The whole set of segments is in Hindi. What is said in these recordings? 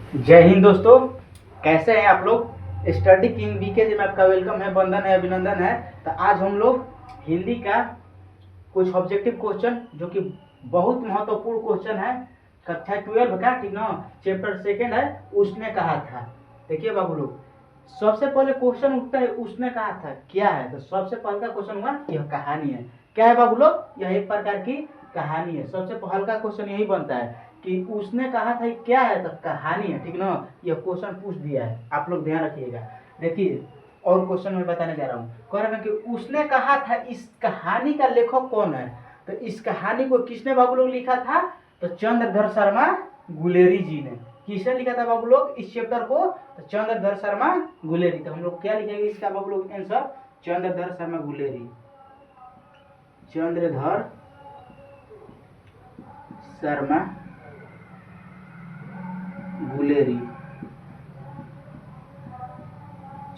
जय हिंद दोस्तों, कैसे हैं आप लोग। स्टडी किंग बीके जी में आपका वेलकम है, वंदन है, अभिनंदन है। तो आज हम लोग हिंदी का कुछ ऑब्जेक्टिव क्वेश्चन जो कि बहुत महत्वपूर्ण क्वेश्चन है, कक्षा 12 का, ठीक ना, चैप्टर सेकेंड है, उसने कहा था। देखिए बाबू लोग, सबसे पहले क्वेश्चन उठता है उसने कहा था क्या है। तो सबसे पहले का क्वेश्चन हुआ यह कहानी है। क्या है बाबू लोग? यह एक प्रकार की कहानी है। सबसे पहले का क्वेश्चन यही बनता है कि उसने कहा था क्या है, तो कहानी है, ठीक ना। यह क्वेश्चन पूछ दिया है, आप लोग ध्यान रखिएगा। देखिए और क्वेश्चन मैं बताने जा रहा हूँ। कह रहे हैं कि उसने कहा था, इस कहानी का लेखक कौन है। तो इस कहानी को किसने बाबू लोग लिखा था? तो चंद्रधर शर्मा गुलेरी जी ने। किसने लिखा था बाबू लोग इस चैप्टर को? तो चंद्रधर शर्मा गुलेरी। तो हम लोग क्या लिखेंगे इसका बाबू लोग आंसर? चंद्रधर शर्मा गुलेरी। चंद्रधर शर्मा गुलेरी।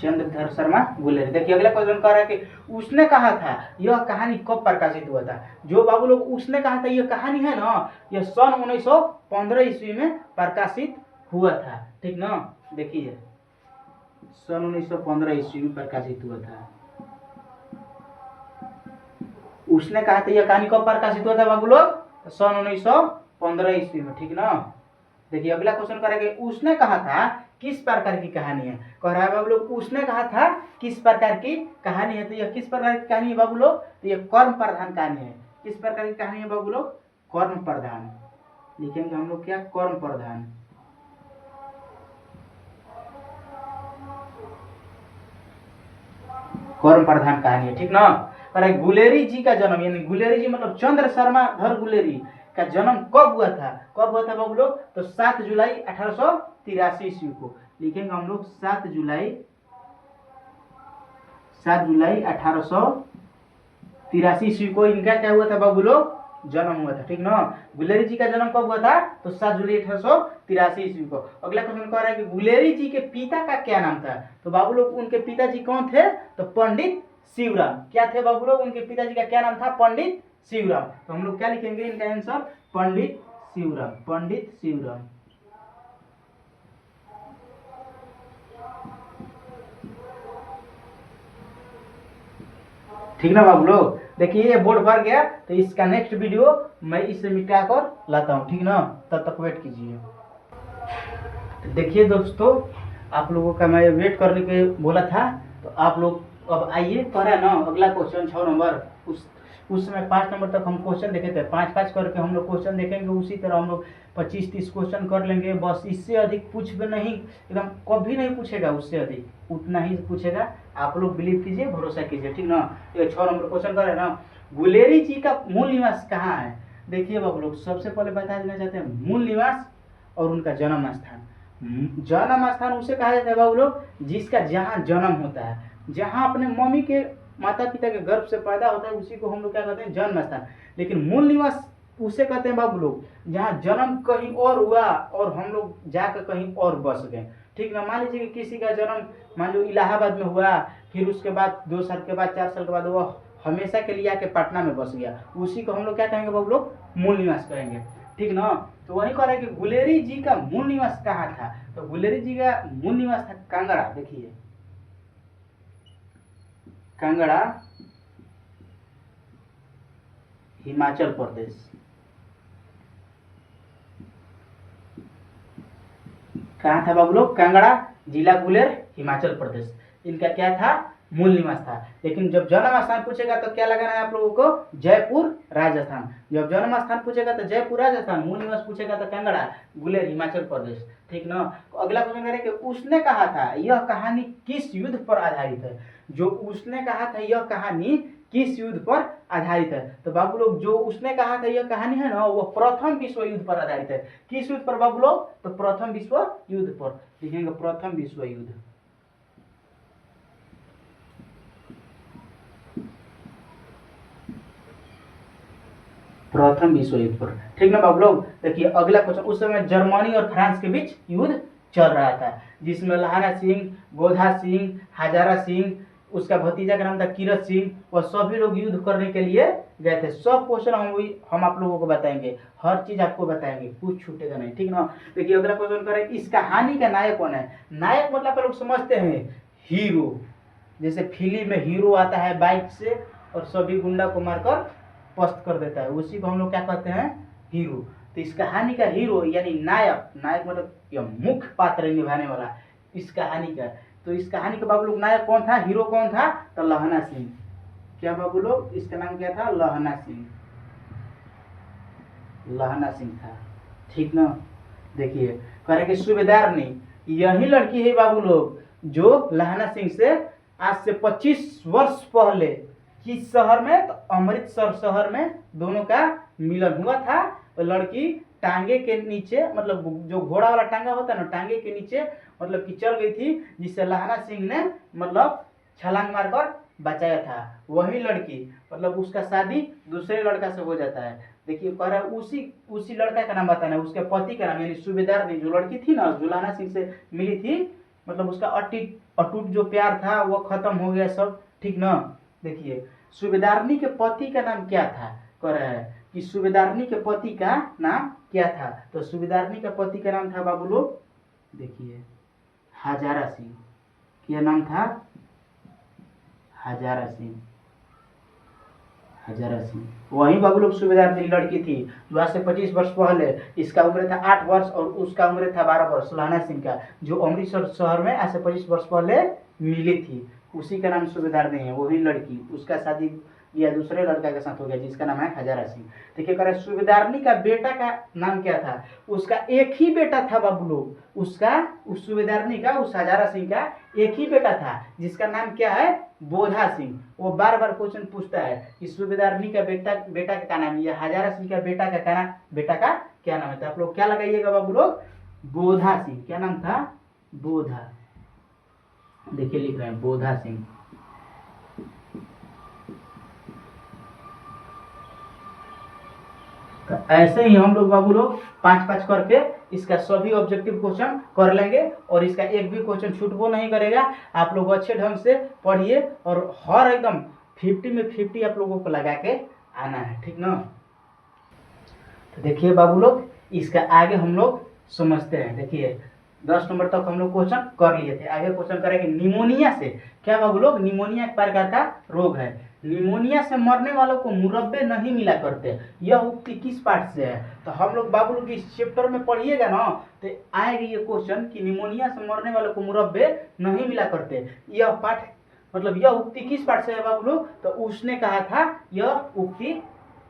चंद्रधर शर्मा गुलेरी। देखिए अगला क्वेश्चन कह रहा है कि उसने कहा था यह कहानी कब प्रकाशित हुआ था। जो बाबू लोग उसने कहा था यह कहानी है ना, यह सन 1915 ईस्वी में प्रकाशित हुआ था, ठीक ना। देखिए सन 1915 ईस्वी में प्रकाशित हुआ था। उसने कहा था यह कहानी कब प्रकाशित हुआ था बाबू लोग? सन 1915 ईस्वी में, ठीक ना। देखिए अगला क्वेश्चन करेंगे, उसने कहा था किस प्रकार की कहानी है। कह रहा है बाबू लोग उसने कहा था किस प्रकार की कहानी है। तो यह किस प्रकार की कहानी है बाबू लोग? तो यह कर्म प्रधान कहानी है। किस प्रकार की कहानी है बाबू लोग? कर्म प्रधान। लिखेंगे हम लोग क्या? कर्म प्रधान। कर्म प्रधान कहानी है, ठीक ना। पर गुलेरी जी का जन्म, यानी गुलेरी जी मतलब चंद्र शर्मा धर गुलेरी का जन्म कब हुआ था? कब हुआ था बाबू लोग? तो 7 जुलाई 1883 ईस्वी को। लिखेंगे हम लोग 7 जुलाई 1883 ईस्वी को इनका क्या हुआ था बाबू लोग? जन्म हुआ था, ठीक ना। गुलेरी जी का जन्म कब हुआ था? तो 7 जुलाई 1883 ईस्वी को। अगला क्वेश्चन कह रहा है कि गुलेरी जी के पिता का क्या नाम था। तो बाबू लोग उनके पिताजी कौन थे? तो पंडित शिवराम। क्या थे बाबू लोग? उनके पिताजी का क्या नाम था? पंडित शिवराम। तो हम लोग क्या लिखेंगे इनका आंसर? पंडित शिवराम। पंडित शिवराम, ठीक ना बाबू लोग। देखिए ये बोर्ड भर गया, तो इसका नेक्स्ट वीडियो मैं इसे मिटा कर लाता हूँ, ठीक ना। तब तक वेट कीजिए। देखिए दोस्तों, आप लोगों का मैं वेट करने के बोला था, तो आप लोग अब आइए। कह रहा है ना अगला क्वेश्चन 6 नंबर। उस समय 5 नंबर तक हम क्वेश्चन देखे थे, 5-5 करके हम लोग क्वेश्चन देखेंगे। उसी तरह हम लोग 25-30 क्वेश्चन कर लेंगे बस। इससे अधिक पूछ नहीं, एकदम कभी नहीं पूछेगा उससे अधिक, उतना ही पूछेगा। आप लोग बिलीव कीजिए, भरोसा कीजिए, ठीक ना। ये 6 नंबर क्वेश्चन कर रहे हैं ना, गुलेरी जी का मूल निवास कहाँ है। देखिए बाबू लोग, सबसे पहले बता देना चाहते हैं मूल निवास और उनका जन्म स्थान। जन्म स्थान उसे कहा जाता है बाबू लोग जिसका जहाँ जन्म होता है, जहाँ अपने मम्मी के माता पिता के गर्भ से पैदा होता है, उसी को हम लोग क्या कहते हैं? जन्म स्थान। लेकिन मूल निवास उसे कहते हैं बाबू लोग जहाँ जन्म कहीं और हुआ और हम लोग जाकर कहीं और बस गए, ठीक ना। मान लीजिए कि किसी का जन्म मान लो इलाहाबाद में हुआ, फिर उसके बाद 2 साल के बाद 4 साल के बाद वो हमेशा के लिए आके पटना में बस गया, उसी को हम लोग क्या कहेंगे बाबू लोग? मूल निवास कहेंगे, ठीक ना। तो वही कह रहे हैं कि गुलेरी जी का मूल निवास कहाँ था। तो गुलेरी जी का मूल निवास था कांगड़ा। देखिए कांगड़ा, हिमाचल प्रदेश। कहाँ था बाबू लोग? कांगड़ा, जिला गुलेर, हिमाचल प्रदेश। इनका क्या था? मूल निवास था। लेकिन जब जन्म स्थान पूछेगा तो क्या लगाना है आप लोगों को? जयपुर राजस्थान। जब जन्म स्थान पूछेगा तो जयपुर राजस्थान, मूल निवास पूछेगा तो कांगड़ा गुलेर हिमाचल प्रदेश, ठीक ना। अगला क्वेश्चन करें कि उसने कहा था यह कहानी किस युद्ध पर आधारित है। जो उसने कहा था यह कहानी किस युद्ध पर आधारित है। तो बाबू लोग जो उसने कहा था यह कहानी है ना, वो प्रथम विश्व युद्ध पर आधारित है। किस युद्ध पर बाबू लोग? तो प्रथम विश्व युद्ध पर। लिखेंगे प्रथम विश्व युद्ध। प्रथम विश्व युद्ध पर, ठीक ना बाबू लोग। देखिए अगला क्वेश्चन, उस समय जर्मनी और फ्रांस के बीच युद्ध चल रहा था, जिसमें लहाना सिंह, गोधा सिंह, हजारा सिंह, उसका भतीजा का नाम था कीरत सिंह, वह सभी लोग युद्ध करने के लिए गए थे। सब क्वेश्चन हम आप लोगों को बताएंगे, हर चीज आपको बताएंगे, कुछ छूटेगा नहीं, ठीक ना। देखिए अगला क्वेश्चन करें, इस कहानी का नायक कौन है। नायक मतलब आप लोग समझते हैं हीरो, जैसे फिल्म में हीरो आता है बाइक से और सभी गुंडा को मारकर पस्त कर देता है, उसी को हम लोग क्या कहते हैं, हीरो। तो इस कहानी का हीरो यानी नायक, नायक मतलब यह मुख्य पात्र निभाने वाला इस कहानी का। तो इस कहानी के बाबू लोग नायक कौन था, हीरो कौन था, तो लहना सिंह। क्या बाबू लोग, इसका नाम क्या था, लहना सिंह, लहना सिंह था, ठीक ना। देखिए कह रहे कि सूबेदारनी, यही लड़की है बाबू लोग जो लहना सिंह से आज से 25 वर्ष पहले किस शहर में, तो अमृतसर शहर में दोनों का मिलन हुआ था। तो लड़की टांगे के नीचे, मतलब जो घोड़ा वाला टांगा होता है ना, टांगे के नीचे मतलब कि चल गई थी, जिससे लहना सिंह ने मतलब छलांग मारकर बचाया था। वही लड़की मतलब उसका शादी दूसरे लड़का से हो जाता है। देखिए कह रहा है उसी लड़का का नाम बताना है, उसके पति का नाम, यानी सूबेदार ने जो लड़की थी ना, जो लहना सिंह से मिली थी, मतलब उसका अटूट जो प्यार था वो खत्म हो गया सब, ठीक ना। देखिए सूबेदारनी के पति का नाम क्या था, कह रहा है कि सूबेदारनी के पति का नाम क्या था। तो सूबेदारनी का पति का नाम था बाबू लोग, देखिए हजारा सिंह। क्या नाम था, हजारा सिंह, हजारा सिंह। वही बाबू लोग सूबेदारनी लड़की थी जो आज से 25 वर्ष पहले, इसका उम्र था 8 वर्ष और उसका उम्र था 12 वर्ष, लहना सिंह का, जो अमृतसर शहर में आज से 25 वर्ष पहले मिली थी, उसी का नाम सूबेदार नहीं है। वही लड़की, उसका शादी या दूसरे लड़का के साथ हो गया जिसका नाम है हजारा सिंह। देखिए कह रहे सूबेदारनी का बेटा का नाम क्या था, उसका एक ही बेटा था बाबू लोग, उसका उस सूबेदारनी का, उस हजारा सिंह का एक ही बेटा था जिसका नाम क्या है, बोधा सिंह। वो बार बार क्वेश्चन पूछता है कि सूबेदारनी का बेटा का क्या नाम है, या हजारा सिंह का बेटा का क्या नाम है। तो आप लोग क्या लगाइएगा बाबू लोग, बोधा सिंह। क्या नाम था, बोधा। देखिए लिख रहे हैं बोधा सिंह। तो ऐसे ही हम लोग बाबू लोग 5-5 करके इसका सभी ऑब्जेक्टिव क्वेश्चन कर लेंगे और इसका एक भी क्वेश्चन छूटबो नहीं करेगा। आप लोग अच्छे ढंग से पढ़िए और हर एकदम 50 में 50 आप लोगों को लगा के आना है, ठीक ना। तो देखिए बाबू लोग इसका आगे हम लोग समझते हैं। देखिए 10 नंबर तक हम लोग क्वेश्चन कर लिए थे, आगे क्वेश्चन करेंगे निमोनिया से। क्या बाबू लोग, निमोनिया एक प्रकार का रोग है। निमोनिया से मरने वालों को मुरब्बे नहीं मिला करते, यह उक्ति किस पाठ से है। तो हम लोग बाबू लोग इस चैप्टर में पढ़िएगा ना, तो आएगा ये क्वेश्चन कि निमोनिया से मरने वालों को मुरब्बे नहीं मिला करते। यह पाठ मतलब यह उक्ति किस पाठ से है बाबू लोग, तो उसने कहा था यह उक्ति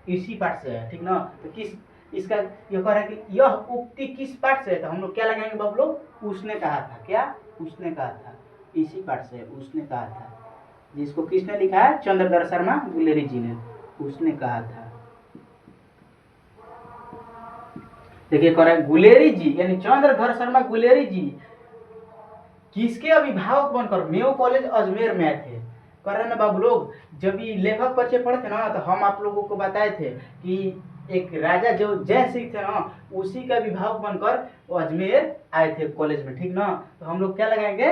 इसी पाठ से है, ठीक ना। तो किस इसका ये कह रहा है कि यह उक्ति किस पाठ से है, तो हम लोग क्या लगाएंगे बाबू लोग, उसने कहा था। क्या, उसने कहा था, इसी पाठ से उसने कहा था, जिसको किसने लिखा है, चंद्रधर शर्मा गुलेरी जी ने, उसने कहा था। देखिए कह रहा है गुलेरी जी यानी चंद्रधर शर्मा गुलेरी जी किसके अभिभावक बनकर मेयो कॉलेज अजमेर में आए थे। कह रहे ना बाबू लोग, जब ये लेखक परिचय पढ़े थे ना, तो हम आप लोगों को बताए थे कि एक राजा जो जय सिंह थे ना, उसी का अभिभावक बनकर वो अजमेर आए थे कॉलेज में, ठीक ना। तो हम लोग क्या लगाएंगे,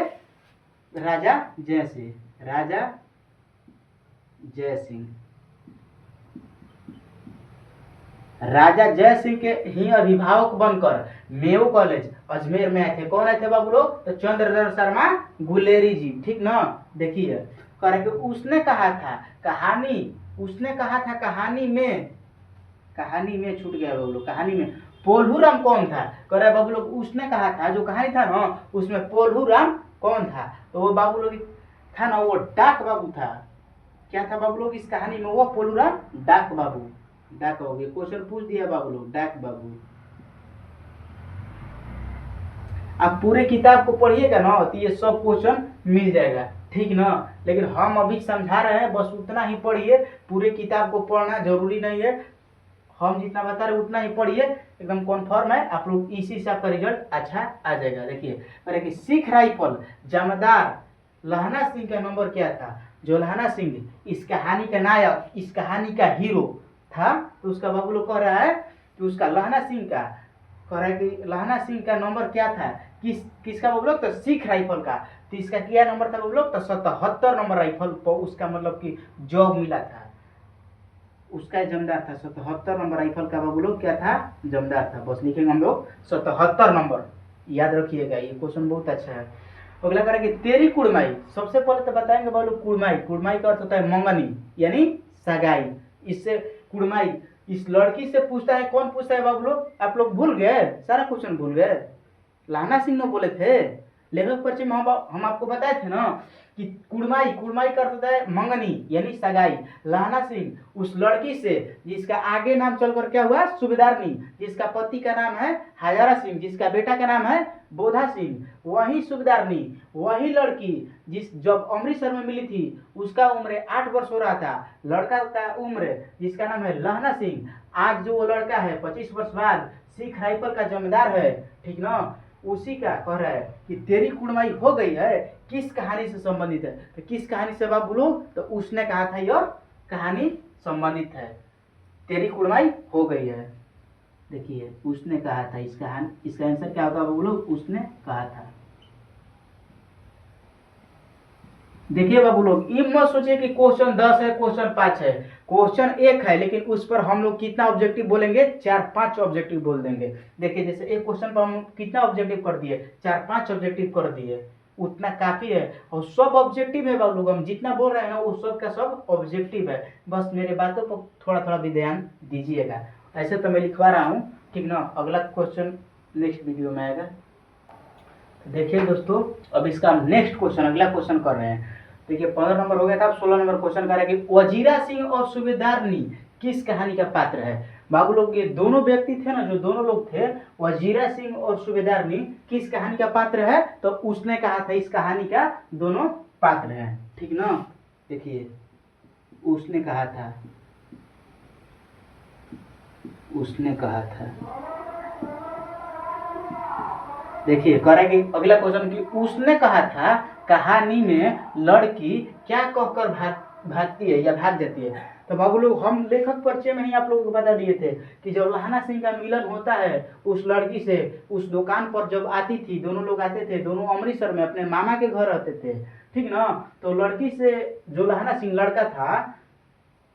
राजा जय सिंह, राजा जय सिंह। राजा जय सिंह के ही अभिभावक बनकर मेयो कॉलेज अजमेर में आए थे। कौन आए थे बाबू लोग, तो चंद्रधर शर्मा गुलेरी जी, ठीक ना। देखिए कह रहे कि उसने कहा था कहानी, उसने कहा था कहानी में छूट गया बाबू लोग, कहानी में पोल्हूराम कौन था। कह रहे बाबू लोग उसने कहा था, जो कहानी था ना उसमें पोल्हूराम कौन था, तो वो बाबू लोग था ना, वो डाक बाबू था। क्या था बाबू लोग इस कहानी में, वो पोल्हूराम डाक बाबू, डाक बाबू। ये क्वेश्चन पूछ दिया बाबू लोग, डाक बाबू। आप पूरे किताब को पढ़िएगा ना, तो ये सब क्वेश्चन मिल जाएगा, ठीक ना। लेकिन हम अभी समझा रहे हैं, बस उतना ही पढ़िए, पूरे किताब को पढ़ना जरूरी नहीं है, हम जितना बता रहे उतना ही पढ़िए, एकदम कन्फर्म है आप लोग इसी से आपका रिजल्ट अच्छा आ जाएगा। देखिए अरे कि सिख राइफल जमादार लहना सिंह का नंबर क्या था। जो लहना सिंह इस कहानी का नायक, इस कहानी का हीरो था, तो उसका बाबू लोग कह रहा है कि उसका लहना सिंह का, कह रहा है कि लहना सिंह का नंबर क्या था, किसका बाबू लोग? तो सिख राइफल का। तो इसका क्या नंबर था बाबू लोग? तो 77 नंबर राइफल पर उसका मतलब कि जॉब मिला था, उसका जमदार था। 77 नंबर राइफल का बाबू लोग क्या था? जमदार था। बस लिखेंगे हम लोग 77 नंबर, याद रखिएगा, ये क्वेश्चन बहुत अच्छा है। अगला करेंगे तेरी कुड़माई। सबसे पहले तो बताएंगे बाबू लोग कुड़माई। कुड़माई का अर्थ होता है मंगनी यानी सगाई। इससे कुड़माई इस लड़की से पूछता है, कौन पूछता है बाबू लोग? आप लोग भूल गए, सारा क्वेश्चन भूल गए? लाना सिंह ने बोले थे लेखक परिचय में, हम आपको बताए थे ना कि कुड़माई, कुड़माई का अर्थ होता है मंगनी यानी सगाई। लाना सिंह उस लड़की से जिसका आगे नाम चलकर क्या हुआ? सूबेदारनी, जिसका पति का नाम है हजारा सिंह, जिसका बेटा का नाम है बोधा सिंह, वही सूबेदारनी, वही लड़की जिस जब अमृतसर में मिली थी उसका उम्र 8 वर्ष हो रहा था। लड़का का उम्र जिसका नाम है लहना सिंह, आज जो वो लड़का है 25 वर्ष बाद सिख राइफल का जमींदार है, ठीक ना? उसी का कह रहा है कि तेरी कुड़माई हो गई है, किस कहानी से संबंधित है? तो किस कहानी से बाबू लोग? तो उसने कहा था यह कहानी संबंधित है, तेरी कुड़माई हो गई है। देखिए उसने कहा था, इसका आंसर क्या होगा बाबू लोग? उसने कहा था। देखिए बाबू लोग, ये मत सोचिए कि क्वेश्चन 10 है, क्वेश्चन 5 है। क्वेश्चन 1 है लेकिन उस पर हम लोग कितना ऑब्जेक्टिव बोलेंगे? 4-5 ऑब्जेक्टिव बोल देंगे। देखिए जैसे एक क्वेश्चन पर हम कितना ऑब्जेक्टिव कर दिए? 4-5 ऑब्जेक्टिव कर दिए, उतना काफी है। और सब ऑब्जेक्टिव है बाबू लोग, हम जितना बोल रहे हैं ना वो सब का सब ऑब्जेक्टिव है। बस मेरे बातों पर थोड़ा थोड़ा भी ध्यान दीजिएगा। ऐसे तो मैं लिखवा रहा हूँ, ठीक ना? अगला क्वेश्चन नेक्स्ट वीडियो में आएगा। देखिए दोस्तों, अब इसका नेक्स्ट क्वेश्चन, अगला क्वेश्चन कर रहे हैं। देखिए 15 नंबर हो गया था, अब 16 नंबर क्वेश्चन कर रहे हैं कि वजीरा सिंह और सूबेदारनी किस कहानी का पात्र है? बाबू लोग ये दोनों व्यक्ति थे ना, जो दोनों लोग थे वजीरा सिंह और सूबेदारनी, किस कहानी का पात्र है? तो उसने कहा था इस कहानी का दोनों पात्र है, ठीक ना? देखिए उसने कहा था, उसने कहा था। देखिए करेंगे अगला क्वेश्चन कि उसने कहा था कहानी में लड़की क्या कहकर भागती है या भाग जाती है? तो बाबू लोग हम लेखक परिचय में ही आप लोगों को बता दिए थे कि जब लहना सिंह का मिलन होता है उस लड़की से, उस दुकान पर जब आती थी, दोनों लोग आते थे, दोनों अमृतसर में अपने मामा के घर रहते थे, ठीक ना? तो लड़की से जो लहना सिंह लड़का था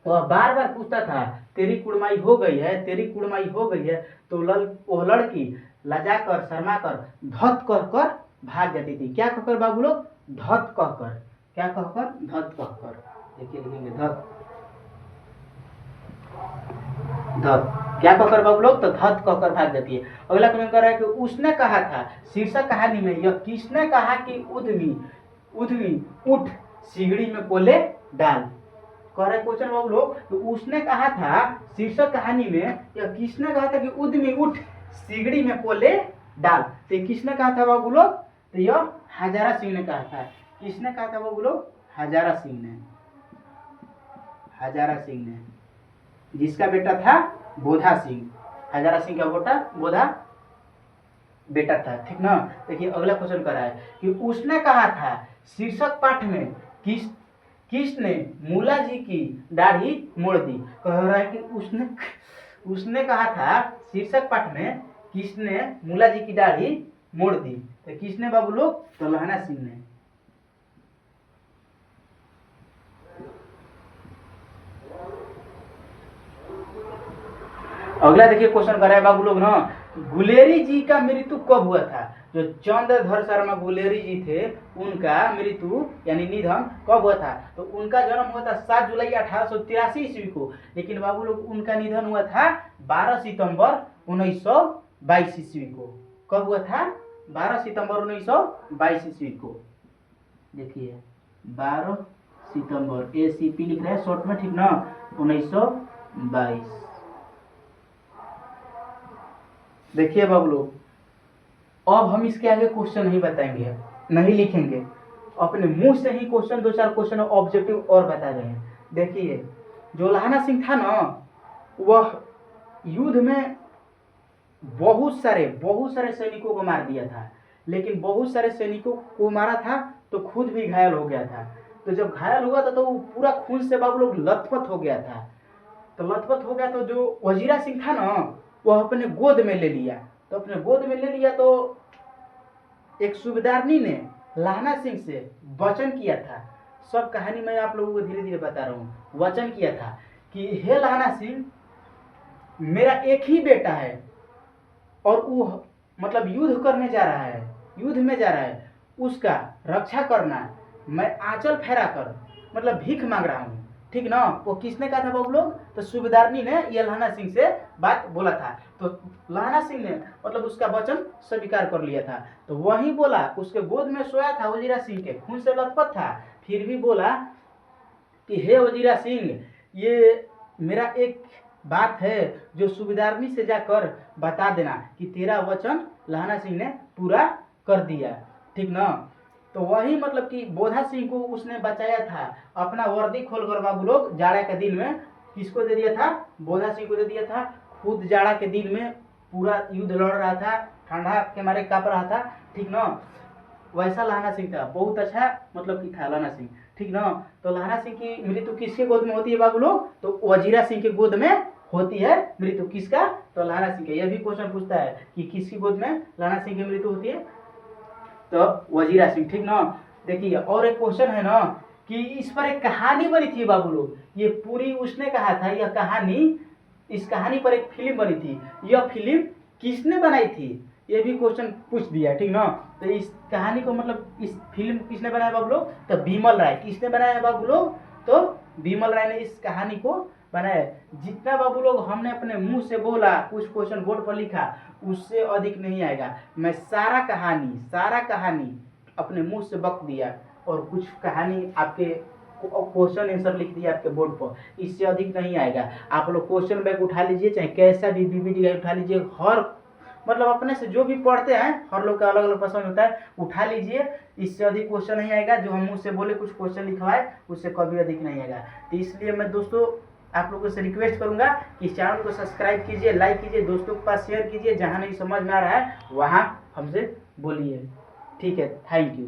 वह बार बार पूछता था तेरी कुड़माई हो गई है, तेरी कुड़माई हो गई है। तो वो लड़की लजाकर शर्माकर धत कहकर भाग जाती थी। क्या कहकर बाबू लोग? धत कहकर। क्या कहकर? धत कहकर। देखिए लिखेंगे धत, धत क्या कहकर बाबू लोग? तो धत कहकर भाग जाती है। अगला क्वेश्चन कर रहा है कि उसने कहा था, शीर्षक कहानी में यह किसने कहा कि उद्यमी उद्यमी उठ सिगड़ी में कोले डाल? कह रहे क्वेश्चन बाबू लोग, तो उसने कहा था शीर्षक कहानी में यह किसने कहा था कि उद्यमी उठ सिगड़ी में कोले डाल? तो किसने कहा था बाबू लोग? तो यह हजारा सिंह ने कहा था। किसने कहा था बाबू लोग? हजारा सिंह ने। हजारा सिंह ने, जिसका बेटा था बोधा सिंह। हजारा सिंह का बोधा बेटा था, ठीक ना? देखिए अगला क्वेश्चन कर रहा है कि उसने कहा था शीर्षक पाठ में किसने मूला जी की दाढ़ी मोड़ दी? कह रहा है कि उसने कहा था शीर्षक पाठ में किसने मूला जी की दाढ़ी मोड़ दी? तो किसने बाबू लोग? तो लहना सिंह ने। अगला देखिए क्वेश्चन कर रहा है बाबू लोग ना, गुलेरी जी का मृत्यु कब हुआ था? जो चंद्रधर शर्मा गुलेरी जी थे उनका मृत्यु यानी निधन कब हुआ था? तो उनका जन्म हुआ था 7 जुलाई 1883 ईस्वी को, लेकिन बाबू लोग उनका निधन हुआ था 12 सितंबर 1922 ईस्वी को। कब हुआ था? 12 सितंबर 1922 ईस्वी को। देखिए 12 सितंबर, ACP लिख रहे हैं शॉर्ट में, ठीक ना? 1922। देखिए बाबू लोग, अब हम इसके आगे क्वेश्चन नहीं बताएंगे, नहीं लिखेंगे, अपने मुंह से ही क्वेश्चन 2-4 क्वेश्चन ऑब्जेक्टिव और बता रहे हैं। देखिए जो लहना सिंह था ना, वह युद्ध में बहुत सारे सैनिकों को मार दिया था, लेकिन बहुत सारे सैनिकों को मारा था तो खुद भी घायल हो गया था। तो जब घायल हुआ था तो वो पूरा खून से बाबू लोग लथपथ हो गया था। तो लथपथ हो गया तो जो वजीरा सिंह था ना, वह अपने गोद में ले लिया। तो अपने गोद में ले लिया तो एक सूबेदारनी ने लहना सिंह से वचन किया था। सब कहानी मैं आप लोगों को धीरे धीरे बता रहा हूँ। वचन किया था कि हे लहना सिंह, मेरा एक ही बेटा है और वो मतलब युद्ध करने जा रहा है, युद्ध में जा रहा है, उसका रक्षा करना। मैं आंचल फैरा कर मतलब भीख मांग रहा हूँ, ठीक ना। वो किसने कहा था बाबू लोग? तो सूबेदारनी ने ये लहना सिंह से बात बोला था। तो लहना सिंह ने मतलब उसका वचन स्वीकार कर लिया था। तो वही बोला, उसके गोद में सोया था वजीरा सिंह के, खून से लथपथ था, फिर भी बोला कि हे वजीरा सिंह, ये मेरा एक बात है जो सूबेदारनी से जाकर बता देना कि तेरा वचन लहना सिंह ने पूरा कर दिया, ठीक ना। तो वही मतलब कि बोधा सिंह को उसने बचाया था। अपना वर्दी खोलकर बाबू लोग जाड़ा के दिन में किसको दे दिया था? बोधा सिंह को दे दिया था। खुद जाड़ा के दिन में पूरा युद्ध लड़ रहा था, ठंडा के मारे कांप रहा था, ठीक ना। वैसा लहना सिंह था, बहुत अच्छा मतलब कि था लहना सिंह, ठीक ना। तो लहना सिंह की मृत्यु किसके गोद में होती है बाबू लोग? तो वजीरा सिंह के गोद में होती है मृत्यु। किसका? तो लहना सिंह का। यह भी क्वेश्चन पूछता है कि किसकी गोद में लहना सिंह की मृत्यु होती है? तो वजीरा सिंह, ठीक ना। देखिए और एक क्वेश्चन है ना कि इस पर एक कहानी बनी थी बाबू लोग। ये पूरी उसने कहा था यह कहानी, इस कहानी पर एक फिल्म बनी थी। यह फिल्म किसने बनाई थी? ये भी क्वेश्चन पूछ दिया, ठीक ना। तो इस कहानी को मतलब इस फिल्म किसने बनाया बाबू लोग? तो बिमल राय। किसने बनाया बाबू लोग? तो बिमल राय ने इस कहानी को बनाया। जितना बाबू लोग हमने अपने मुंह से बोला, कुछ क्वेश्चन बोर्ड पर लिखा, उससे अधिक नहीं आएगा। मैं सारा कहानी अपने मुंह से बक दिया और कुछ कहानी आपके क्वेश्चन आंसर लिख दिया आपके बोर्ड पर, इससे अधिक नहीं आएगा। आप लोग क्वेश्चन बैग उठा लीजिए, चाहे कैसा भी बीबीडी उठा लीजिए। हर मतलब अपने से जो भी पढ़ते हैं, हर लोग का अलग अलग पसंद होता है, उठा लीजिए। इससे अधिक क्वेश्चन नहीं आएगा। जो हम मुंह से बोले कुछ क्वेश्चन लिखवाए, उससे कभी अधिक नहीं आएगा। तो इसलिए मैं दोस्तों आप लोगों से रिक्वेस्ट करूंगा कि चैनल को सब्सक्राइब कीजिए, लाइक कीजिए, दोस्तों के पास शेयर कीजिए। जहां नहीं समझ में आ रहा है वहां हमसे बोलिए, ठीक है। Thank you.